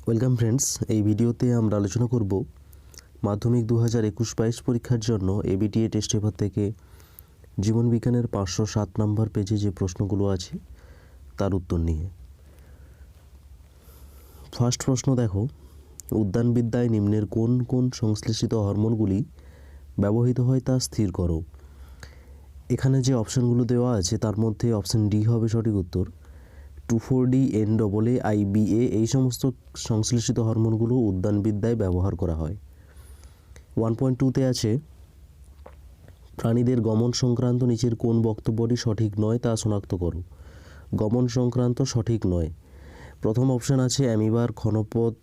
Welcome friends, এই ভিডিওতে আমরা আলোচনা করব মাধ্যমিক 2021-22 পরীক্ষার জন্য এবিটিএ টেস্ট পেপার থেকে জীবন বিজ্ঞানের 507 নম্বর পেজে যে প্রশ্নগুলো আছে তার উত্তর নিয়ে। ফার্স্ট প্রশ্ন দেখো, উদ্যানবিদ্যায় নিম্নের কোন কোন সংশ্লেষিত হরমোনগুলি ব্যবহৃত হয় তা স্থির করো। এখানে যে অপশানগুলো দেওয়া আছে তার মধ্যে অপশান ডি হবে সঠিক উত্তর। 2,4-D NAAIBA এই সমস্ত সংশ্লেষিত হরমোনগুলো উদ্যানবিদ্যায় ব্যবহার করা হয়। 1.2-তে আছে প্রাণীদের গমন সংক্রান্ত নিচের কোন বক্তব্যটি সঠিক নয় তা শনাক্ত করো। গমন সংক্রান্ত সঠিক নয়। প্রথম অপশান আছে অ্যামিবার ঘনপথ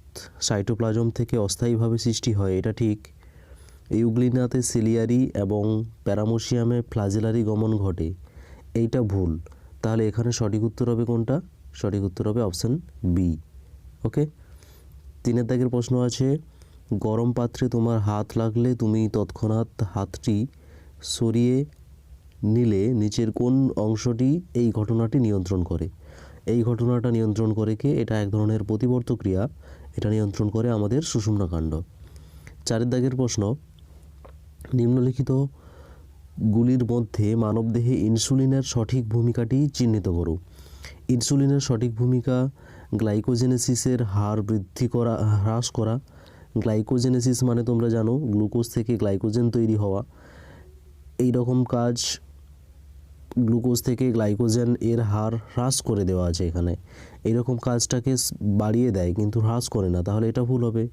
সাইটোপ্লাজম থেকে অস্থায়ীভাবে সৃষ্টি হয়, এটা ঠিক। ইউগ্লিনাতে সিলিয়ারি এবং প্যারামোসিয়ামে ফ্লাজেলারি গমন ঘটে, এইটা ভুল। তাহলে এখানে সঠিক উত্তর হবে কোনটা? সঠিক উত্তর হবে অপশান বি। ওকে, 3 দাগের প্রশ্ন আছে গরম পাত্রে তোমার হাত লাগলে তুমি তৎক্ষণাৎ হাতটি সরিয়ে নিলে নিচের কোন অংশটি এই ঘটনাটি নিয়ন্ত্রণ করে। এই ঘটনাটা নিয়ন্ত্রণ করে কে? এটা এক ধরনের প্রতিবর্ত ক্রিয়া, এটা নিয়ন্ত্রণ করে আমাদের সুষুম্না কাণ্ড। 4 দাগের প্রশ্ন নিম্নলিখিত গুলির মধ্যে মানবদেহে ইনসুলিনের সঠিক ভূমিকাটি চিহ্নিত করো। ইনসুলিনের সঠিক ভূমিকা গ্লাইকোজেনেসিসের হার বৃদ্ধি করা, হ্রাস করা। গ্লাইকোজেনেসিস মানে তোমরা জানো গ্লুকোজ থেকে গ্লাইকোজেন তৈরি হওয়া। এই রকম কাজ গ্লুকোজ থেকে গ্লাইকোজেন এর হার হ্রাস করে দেওয়া আছে এখানে। এইরকম কাজটাকে বাড়িয়ে দেয় কিন্তু হ্রাস করে না, তাহলে এটা ভুল হবে।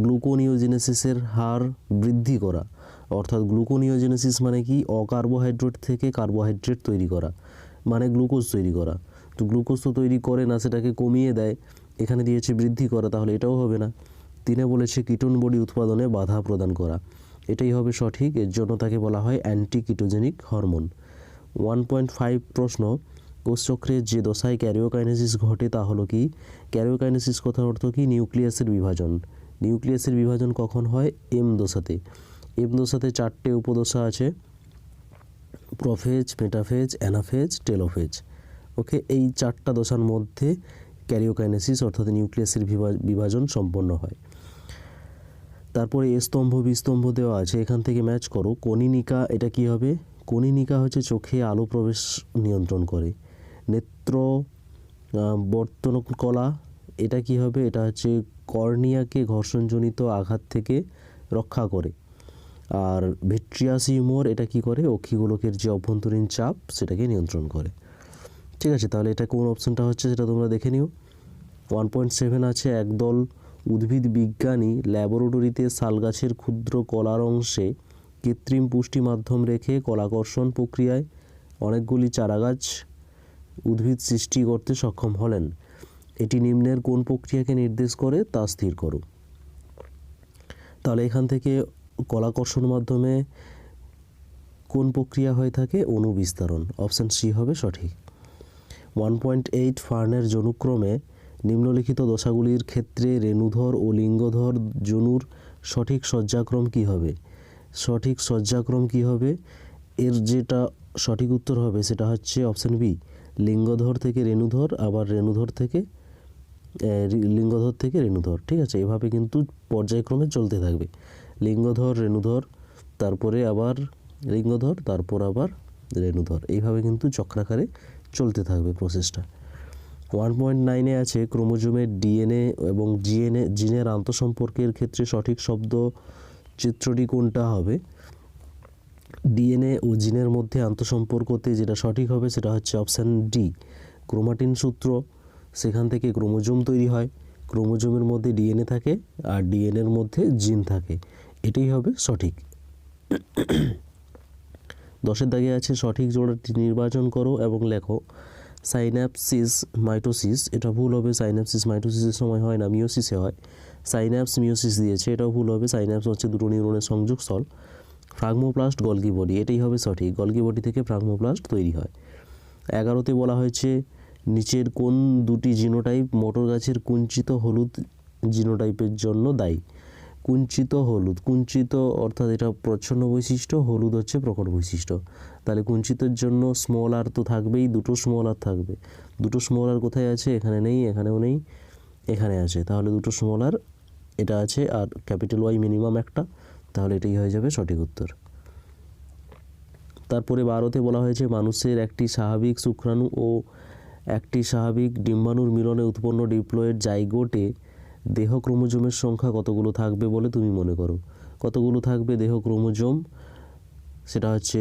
গ্লুকোনিওজেনেসিসের হার বৃদ্ধি করা, অর্থাৎ গ্লুকোনিওজেনেসিস মানে কি? অকার্বোহাইড্রেট থেকে কার্বোহাইড্রেট তৈরি করা, মানে গ্লুকোজ তৈরি করা। তো গ্লুকোজ তো তৈরি করে না, সেটাকে কমিয়ে দেয়, এখানে দিয়েছে বৃদ্ধি করা, তাহলে এটাও হবে না। 3 বলেছে কিটোন বডি উৎপাদনে বাধা প্রদান করা, এটাই হবে সঠিক। এর জন্য তাকে বলা হয় অ্যান্টি কিটোজেনিক হরমোন। 1.5 প্রশ্ন কোষচক্রে যে দশায় ক্যারিওকাইনেসিস ঘটে তা হলো কি? ক্যারিওকাইনেসিস কথার অর্থ কি? নিউক্লিয়াসের বিভাজন। নিউক্লিয়াসের বিভাজন কখন হয়? এম দশাতে। এম দশাতে 4টে উপদশা আছে, প্রোফেজ, মেটাফেজ, অ্যানাফেজ, টেলোফেজ। ওকে, এই 4টা দশার মধ্যে ক্যারিওকাইনেসিস অর্থাৎ নিউক্লিয়াসের বিভাজন সম্পন্ন হয়। তারপরে এ স্তম্ভ বি স্তম্ভ দেওয়া আছে, এখান থেকে ম্যাচ করো। কনিনিকা, এটা কি হবে? কনিনিকা হচ্ছে চোখে আলো প্রবেশ নিয়ন্ত্রণ করে। নেত্র বর্তন কলা, এটা কি হবে? এটা হচ্ছে কর্নিয়াকে ঘর্ষণজনিত আঘাত থেকে রক্ষা করে। আর ভিট্রিয়াস হিউমার, এটা কি করে? অক্ষিগোলকের যে অভ্যন্তরীণ চাপ সেটাকে নিয়ন্ত্রণ করে। ঠিক আছে, তাহলে এটা কোন অপশানটা হচ্ছে সেটা তোমরা দেখে নিও। 1.7 আছে একদল উদ্ভিদ বিজ্ঞানী ল্যাবরেটরিতে শালগাছের ক্ষুদ্র কলার অংশে কৃত্রিম পুষ্টি মাধ্যম রেখে কলাকর্ষণ প্রক্রিয়ায় অনেকগুলি চারাগাছ উদ্ভিদ সৃষ্টি করতে সক্ষম হলেন। এটি নিম্নের কোন প্রক্রিয়াকে নির্দেশ করে তা স্থির করো। তাহলে এখান থেকে কলাকর্ষণ মাধ্যমে কোন প্রক্রিয়া হয়ে থাকে? অণুবিস্তারণ। অপশান সি হবে সঠিক। 1.8 ফার্নের জনুক্রমে নিম্নলিখিত দশাগুলির ক্ষেত্রে রেণুধর ও লিঙ্গধর জনুর সঠিক সজ্জাক্রম কী হবে? সঠিক সজ্জাক্রম কী হবে? এর যেটা সঠিক উত্তর হবে সেটা হচ্ছে অপশান বি, লিঙ্গধর থেকে রেণুধর, আবার রেণুধর থেকে লিঙ্গধর থেকে রেণুধর। ঠিক আছে, এভাবে কিন্তু পর্যায়ক্রমে চলতে থাকবে। লিঙ্গধর, রেণুধর, তারপরে আবার লিঙ্গধর, তারপর আবার রেণুধর, এইভাবে কিন্তু চক্রাকারে চলতে থাকবে প্রসেসটা। 1.9 আছে ক্রোমোজোমের ডিএনএ এবং জিনের আন্তঃসম্পর্কের ক্ষেত্রে সঠিক শব্দ চিত্রটি কোনটা হবে? ডিএনএ ও জিনের মধ্যে আন্তঃসম্পর্কতে যেটা সঠিক হবে সেটা হচ্ছে অপশান ডি, ক্রোমাটিন সূত্র। সেখান থেকে ক্রোমোজোম তৈরি হয়, ক্রোমোজোমের মধ্যে ডিএনএ থাকে আর ডিএনএর মধ্যে জিন থাকে, এটাই হবে সঠিক। 10 দাগে আছে সঠিক জোড়াটি নির্বাচন করো এবং লেখো। সাইন্যাপসিস মাইটোসিস, এটা ভুল হবে। সাইন্যাপসিস মাইটোসিসের সময় হয় না, মিওসিসে হয়। সাইন্যাপস মিওসিস দিয়েছে, এটাও ভুল হবে। সাইন্যাপস হচ্ছে দুটো নিউরনের সংযোগস্থল। ফ্রাগমোপ্লাস্ট গলগি বডি, এটাই হবে সঠিক। গলগি বডি থেকে ফ্রাগমোপ্লাস্ট তৈরি হয়। 11তে বলা হয়েছে নিচের কোন দুটি জিনোটাইপ মটর গাছের কুঞ্চিত হলুদ জিনোটাইপের জন্য দায়ী? কুঞ্চিত হলুদ, কুঞ্চিত অর্থাৎ এটা প্রচ্ছন্ন বৈশিষ্ট্য, হলুদ হচ্ছে প্রকট বৈশিষ্ট্য। তাহলে কুঞ্চিতের জন্য স্মল আর তো থাকবেই, দুটো স্মল আর থাকবে। দুটো স্মল আর কোথায় আছে? এখানে নেই, এখানেও নেই, এখানে আছে, তাহলে দুটো স্মল আর এটা আছে, আর ক্যাপিটাল ওয়াই মিনিমাম একটা, তাহলে এটাই হয়ে যাবে সঠিক উত্তর। তারপরে 12তে বলা হয়েছে মানুষের একটি স্বাভাবিক শুক্রাণু ও একটি স্বাভাবিক ডিম্বাণুর মিলনে উৎপন্ন ডিপ্লয়েড জাইগোটে দেহ ক্রোমোজোমের সংখ্যা কতগুলো থাকবে বলে তুমি মনে করো? কতগুলো থাকবে দেহ ক্রোমোজোম? সেটা হচ্ছে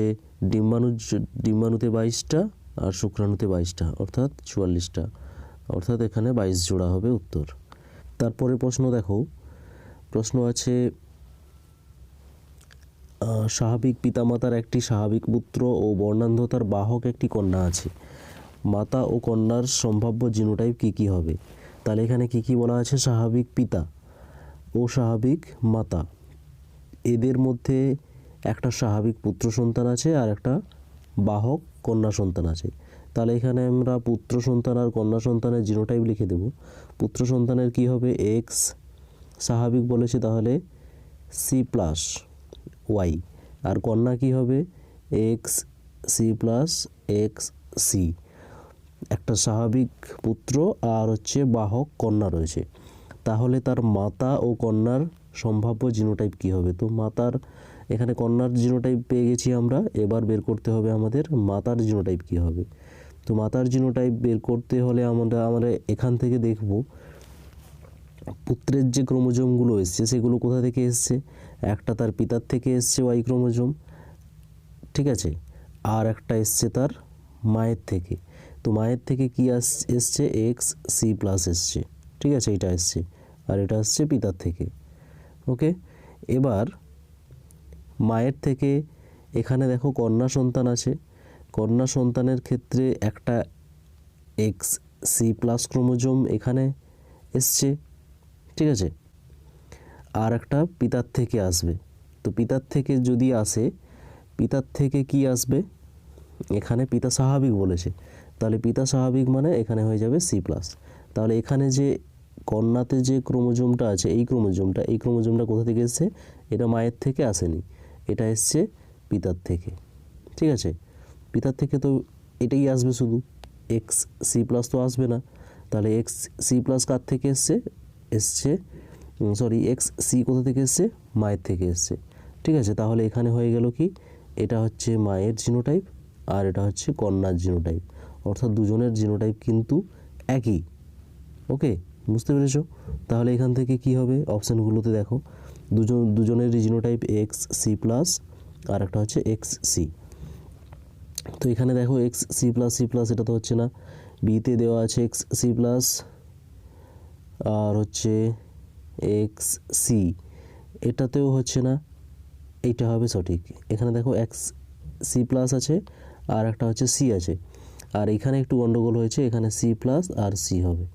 ডিম্বাণুতে 22টা আর শুক্রাণুতে 22টা, অর্থাৎ 44টা, অর্থাৎ এখানে 22 জোড়া হবে উত্তর। তারপরে প্রশ্ন দেখো, প্রশ্ন আছে স্বাভাবিক পিতামাতার একটি স্বাভাবিক পুত্র ও বর্ণান্ধতার বাহক একটি কন্যা আছে, মাতা ও কন্যার সম্ভাব্য জিনোটাইপ কী কী হবে? তাহলে এখানে কী কী বলা আছে? স্বাভাবিক পিতা ও স্বাভাবিক মাতা, এদের মধ্যে একটা স্বাভাবিক পুত্র সন্তান আছে আর একটা বাহক কন্যা সন্তান আছে। তাহলে এখানে আমরা পুত্র সন্তান আর কন্যা সন্তানের জিনোটাইপ লিখে দেব। পুত্র সন্তানের কি হবে? এক্স স্বাভাবিক বলেছে, তাহলে সি প্লাস ওয়াই, আর কন্যা কি হবে? X C plus X C. একটা স্বাভাবিক পুত্র আর হচ্ছে বাহক কন্যা রয়েছে, তাহলে তার মাতা ও কন্যার সম্ভাব্য জিনোটাইপ কি হবে? তো মাতার, এখানে কন্যার জিনোটাইপ পেয়ে গেছি আমরা, এবার বের করতে হবে আমাদের মাতার জিনোটাইপ কি হবে। তো মাতার জিনোটাইপ বের করতে হলে আমরা এখান থেকে দেখব পুত্রের যে ক্রোমোজোমগুলো এসছে সেগুলো কোথা থেকে এসছে। একটা তার পিতার থেকে এসছে ওয়াই ক্রোমোজোম, ঠিক আছে, আর একটা এসছে তার মায়ের থেকে। তো মায়ের থেকে কি এসছে? এক্স সি প্লাস এসছে, ঠিক আছে, এটা এসছে, আর এটা আসছে পিতার থেকে। ওকে, এবার মায়ের থেকে এখানে দেখো কন্যা সন্তান আছে, কন্যা সন্তানের ক্ষেত্রে একটা এক্স সি প্লাস ক্রোমোজোম এখানে এসছে, ঠিক আছে, আর একটা পিতার থেকে আসবে। তো পিতার থেকে যদি আসে, পিতার থেকে কি আসবে? এখানে পিতা স্বাভাবিক বলেছে, তাহলে পিতা স্বাভাবিক মানে এখানে হয়ে যাবে সি প্লাস। তাহলে এখানে যে কন্যাতে যে ক্রোমোজোমটা আছে, এই ক্রোমোজোমটা কোথা থেকে এসছে? এটা মায়ের থেকে আসেনি, এটা এসছে পিতার থেকে, ঠিক আছে। পিতার থেকে তো এটাই আসবে শুধু, এক্স সি প্লাস তো আসবে না। তাহলে এক্স সি প্লাস কার থেকে এসছে? এক্স সি কোথা থেকে এসছে? মায়ের থেকে এসছে, ঠিক আছে। তাহলে এখানে হয়ে গেল কি, এটা হচ্ছে মায়ের জিনোটাইপ আর এটা হচ্ছে কন্যার জিনোটাইপ, অর্থাৎ দুজনের জিনোটাইপ কিন্তু একই। ওকে, বুঝতে পেরেছো? তাহলে এখান থেকে কি হবে? অপশানগুলোতে দেখো, দুজনের জিনোটাইপ এক্স সি প্লাস আর একটা হচ্ছে এক্স সি। তো এখানে দেখো এক্স সি প্লাস এটা তো হচ্ছে না, বিতে দেওয়া আছে এক্স সি প্লাস আর হচ্ছে এক্স সি, এটাতেও হচ্ছে না, এইটা হবে সঠিক। এখানে দেখো এক্স সি প্লাস আছে আর একটা হচ্ছে সি আছে, আর এখানে একটু গন্ডগোল হয়েছে, এখানে সি প্লাস আর সি হবে,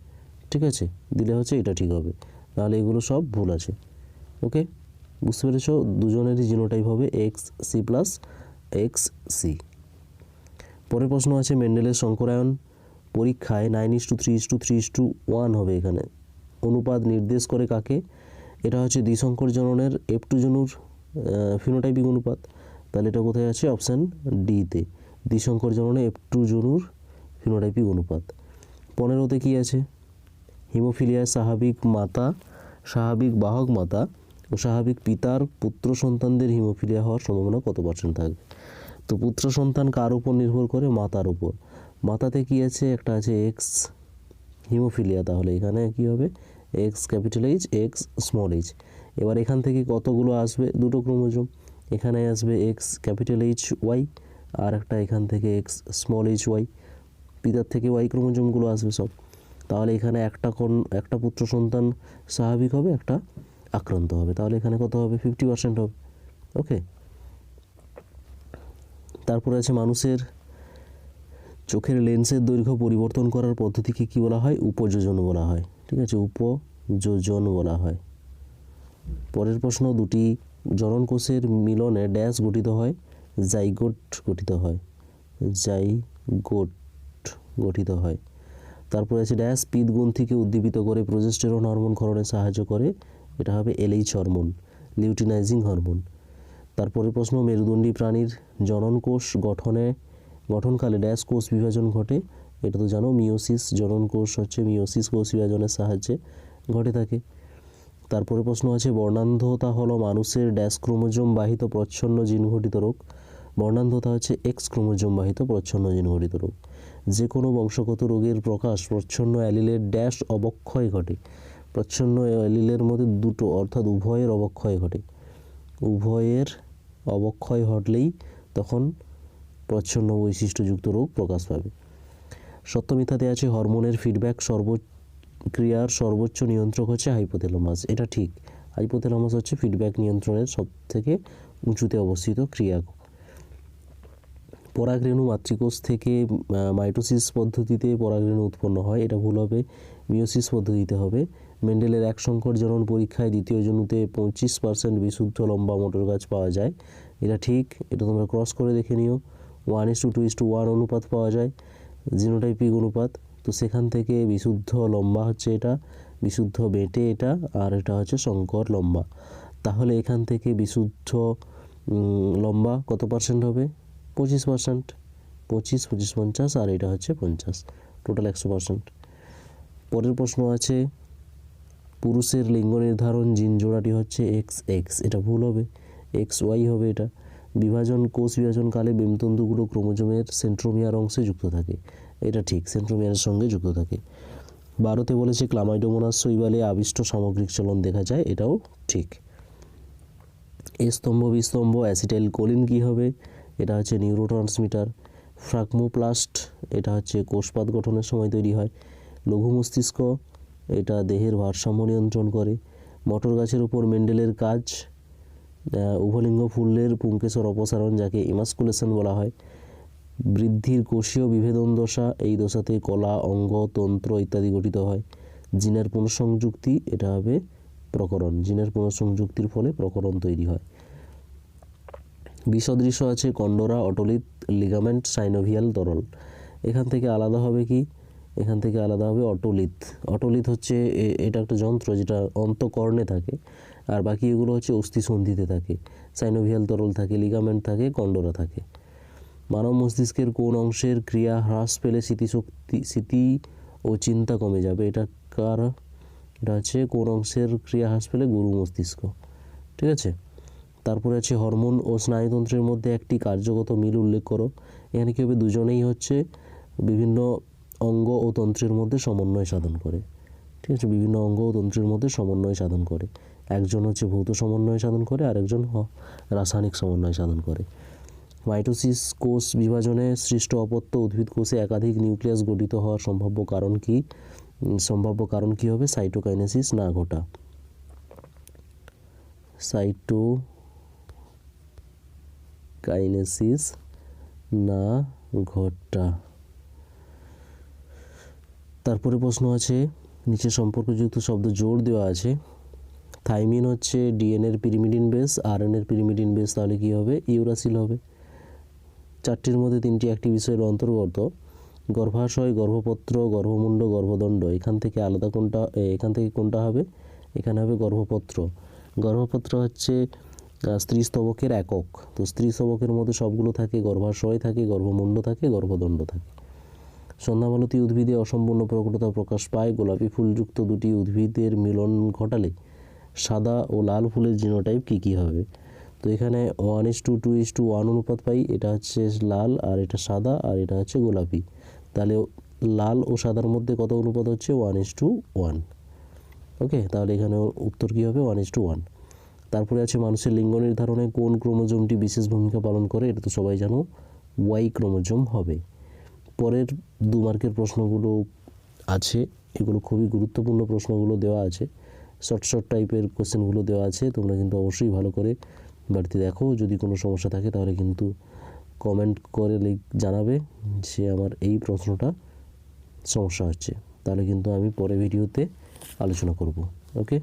ঠিক আছে, দিলে হচ্ছে এটা ঠিক হবে, নাহলে এগুলো সব ভুল আছে। ওকে, বুঝতে পেরেছ? দুজনেরই জিনোটাইপ হবে X C plus X C. পরের প্রশ্ন আছে মেন্ডেলের সংকরায়ন পরীক্ষায় 9:3:3:1 হবে, এখানে অনুপাত নির্দেশ করে কাকে? এটা হচ্ছে দ্বিসংকর জননের F2 জনুর ফিনোটাইপিক অনুপাত, তাহলে এটা কোথায় আছে? অপশান ডিতে, দ্বিসংকর জননে F2 জনুর ফিনোটাইপিক অনুপাত। 15তে কি আছে? হিমোফিলিয়ায় স্বাভাবিক মাতা, স্বাভাবিক বাহক মাতা ও স্বাভাবিক পিতার পুত্র সন্তানদের হিমোফিলিয়া হওয়ার সম্ভাবনা কত % থাকবে? তো পুত্র সন্তান কার উপর নির্ভর করে? মাতার উপর। মাতাতে কি আছে? একটা আছে এক্স হিমোফিলিয়া, তাহলে এখানে কি হবে? X capital H x small H. এবার এখান থেকে কতগুলো আসবে? দুটো ক্রোমোজোম, এখানে আসবে এক্স ক্যাপিটাল এইচ ওয়াই আর একটা এখান থেকে এক্স স্মল এইচ ওয়াই, পিতার থেকে ওয়াই ক্রোমোজোমগুলো আসবে সব। তাহলে এখানে একটা পুত্র সন্তান স্বাভাবিক হবে, একটা আক্রান্ত হবে, তাহলে এখানে কত হবে? 50% হবে। ওকে, তারপরে আছে মানুষের চোখের লেন্সের দৈর্ঘ্য পরিবর্তন করার পদ্ধতিকে কি বলা হয়? উপযোজন বলা হয়, ঠিক আছে, উপযোজন বলা হয়। পরের প্রশ্ন, দুটি জননকোষের মিলনে ড্যাশ গঠিত হয়? জাইগোট গঠিত হয়, জাইগোট গঠিত হয়। তারপরে আছে ড্যাশ পিতগ্রন্থিকে উদ্দীপিত করে প্রজেস্টেরন হরমোন ক্ষরণে সাহায্য করে? এটা হবে LH হরমোন, লিউটিনাইজিং হরমোন। তারপরে প্রশ্ন, মেরুদণ্ডী প্রাণীর জননকোষ গঠনকালে ড্যাশ কোষ বিভাজন ঘটে? এটা তো জানো, মিওসিস। জননকোষ হচ্ছে মিওসিস কোষ বিভাজনের সাহায্যে ঘটে থাকে। তারপরে প্রশ্ন আছে বর্ণান্ধতা হলো মানুষের ড্যাশ ক্রোমোজোম বাহিত প্রচ্ছন্ন জিনঘটিত রোগ। বর্ণান্ধতা হচ্ছে এক্স ক্রোমোজোম বাহিত প্রচ্ছন্ন জিনঘটিত রোগ। যে কোনো বংশগত রোগের প্রকাশ প্রচ্ছন্ন অ্যালিলের ড্যাশ অবক্ষয় ঘটে। প্রচ্ছন্ন অ্যালিলের মধ্যে দুটো অর্থাৎ উভয়ের অবক্ষয় ঘটে। উভয়ের অবক্ষয় ঘটলেই তখন প্রচ্ছন্ন বৈশিষ্ট্যযুক্ত রোগ প্রকাশ পাবে। সত্য মিথ্যাতে আছে হরমোনের ফিডব্যাক ক্রিয়ার সর্বোচ্চ নিয়ন্ত্রক হচ্ছে হাইপোথ্যালামাস। এটা ঠিক, হাইপোথ্যালামাস হচ্ছে ফিডব্যাক নিয়ন্ত্রণের সব থেকে উঁচুতে অবস্থিত ক্রিয়া। পরাগরেণু মাতৃকোষ থেকে মাইটোসিস পদ্ধতিতে পরাগরেণু উৎপন্ন হয়, এটা ভুল হবে, মিওসিস পদ্ধতিতে হবে। মেন্ডেলের এক সংকর জনন পরীক্ষায় দ্বিতীয় জনুতে 25% বিশুদ্ধ লম্বা মোটর গাছ পাওয়া যায়, এটা ঠিক, এটা তোমরা ক্রস করে দেখে নিও। 1:2:1 অনুপাত পাওয়া যায়, জিনোটাইপিক অনুপাত। তো সেখান থেকে বিশুদ্ধ লম্বা হচ্ছে এটা, বিশুদ্ধ বেঁটে এটা, আর এটা হচ্ছে সংকর লম্বা। তাহলে এখান থেকে বিশুদ্ধ লম্বা কত পার্সেন্ট হবে? 25%। 25, 50, আর এটা হচ্ছে 50, টোটাল 100%। পরের প্রশ্ন আছে পুরুষের লিঙ্গ নির্ধারণ জিন জোড়াটি হচ্ছে XX, এটা ভুল হবে, XY হবে এটা। কোষ বিভাজনকালে বেমতন্তুগুলো ক্রোমোজোমের সেন্ট্রোমিয়ার অংশে যুক্ত থাকে, এটা ঠিক, সেন্ট্রোমিয়ারের সঙ্গে যুক্ত থাকে। 12তে বলেছে ক্লামাইডোমোনাস শৈবালে আবিষ্ট সামগ্রিক চলন দেখা যায়, এটাও ঠিক। এ স্তম্ভ বিস্তম্ভ অ্যাসিটাইল কোলিন কী হবে? এটা হচ্ছে নিউরোট্রান্সমিটার। ফ্রাগমোপ্লাস্ট, এটা হচ্ছে কোষপাত গঠনের সময় তৈরি হয়। লঘু মস্তিষ্ক, এটা দেহের ভারসাম্য নিয়ন্ত্রণ করে। মটর গাছের উপর মেন্ডেলের কাজ, উভলিঙ্গ ফুলের পুংকেশর অপসারণ, যাকে ইমাস্কুলেশন বলা হয়। বৃদ্ধির কোষীয় বিভেদন দশা, এই দশাতে কলা, অঙ্গ, তন্ত্র ইত্যাদি গঠিত হয়। জিনের পুনঃসংযুক্তি, এটা হবে প্রকরণ, জিনের পুনঃসংযুক্তির ফলে প্রকরণ তৈরি হয়। বিসদৃশ্য আছে কন্ডরা, অটোলিথ, লিগামেন্ট, সাইনোভিয়াল তরল। এখান থেকে আলাদা হবে কি? এখান থেকে আলাদা হবে অটোলিথ। অটোলিথ হচ্ছে এটা একটা যন্ত্র যেটা অন্তঃকর্ণে থাকে, আর বাকি এগুলো হচ্ছে অস্থিসন্ধিতে থাকে। সাইনোভিয়াল তরল থাকে, লিগামেন্ট থাকে, কন্ডরা থাকে। মানব মস্তিষ্কের কোন অংশের ক্রিয়া হ্রাস পেলে স্মৃতি ও চিন্তা কমে যাবে? এটা হচ্ছে কোন অংশের ক্রিয়া হ্রাস পেলে? গুরু মস্তিষ্ক, ঠিক আছে। তারপরে আছে হরমোন ও স্নায়ুতন্ত্রের মধ্যে একটি কার্যগত মিল উল্লেখ করো। এখানে কী হবে? দুজনেই হচ্ছে বিভিন্ন অঙ্গ ও তন্ত্রের মধ্যে সমন্বয় সাধন করে, ঠিক আছে, বিভিন্ন অঙ্গ ও তন্ত্রের মধ্যে সমন্বয় সাধন করে। একজন হচ্ছে ভৌত সমন্বয় সাধন করে, আরেকজন রাসায়নিক সমন্বয় সাধন করে। মাইটোসিস কোষ বিভাজনে সৃষ্ট অপত্য উদ্ভিদ কোষে একাধিক নিউক্লিয়াস গঠিত হওয়ার সম্ভাব্য কারণ কি হবে? সাইটোকাইনেসিস না ঘটা। সাইটোকাইনেসিস না ঘটা। তারপরে প্রশ্ন আছে নিচে সম্পর্কযুক্ত শব্দ জোর দেওয়া আছে। থাইমিন হচ্ছে ডিএনএর পিরিমিডিন বেস, আরএনএর পিরিমিডিন বেস, তাহলে কি হবে? ইউরাসিল হবে। 4টির মধ্যে 3টি একটি বিষয়ের অন্তর্গত। গর্ভাশয়, গর্ভপত্র, গর্ভমুণ্ড, গর্ভদণ্ড, এখান থেকে কোনটা হবে? এখানে হবে গর্ভপত্র। গর্ভপত্র হচ্ছে স্ত্রী স্তবকের একক। তো স্ত্রী স্তবকের মধ্যে সবগুলো থাকে, গর্ভাশয় থাকে, গর্ভমুণ্ড থাকে, গর্ভদণ্ড থাকে। সন্ধ্যামালতী উদ্ভিদে অসম্পূর্ণ প্রকটতা প্রকাশ পায়। গোলাপি ফুলযুক্ত দুটি উদ্ভিদের মিলন ঘটালে সাদা ও লাল ফুলের জিনোটাইপ কী হবে? তো এখানে 1:2:1 অনুপাত পাই, এটা হচ্ছে লাল, আর এটা সাদা, আর এটা হচ্ছে গোলাপি। তাহলে লাল ও সাদার মধ্যে কত অনুপাত হচ্ছে? 1:1। ওকে, তাহলে এখানে উত্তর কী হবে? 1:1। তারপরে আছে মানুষের লিঙ্গ নির্ধারণে কোন ক্রোমোজোমটি বিশেষ ভূমিকা পালন করে? এটা তো সবাই জানো, ওয়াই ক্রোমোজোম হবে। পরের 2 মার্কের প্রশ্নগুলো আছে, এগুলো খুবই গুরুত্বপূর্ণ প্রশ্নগুলো দেওয়া আছে, শর্ট টাইপের কোশ্চেনগুলো দেওয়া আছে। তোমরা কিন্তু অবশ্যই ভালো করে বাড়িতে দেখো। যদি কোনো সমস্যা থাকে তাহলে কিন্তু কমেন্ট করে জানাবে যে আমার এই প্রশ্নটা সমস্যা হচ্ছে, তাহলে কিন্তু আমি পরে ভিডিওতে আলোচনা করব। ওকে।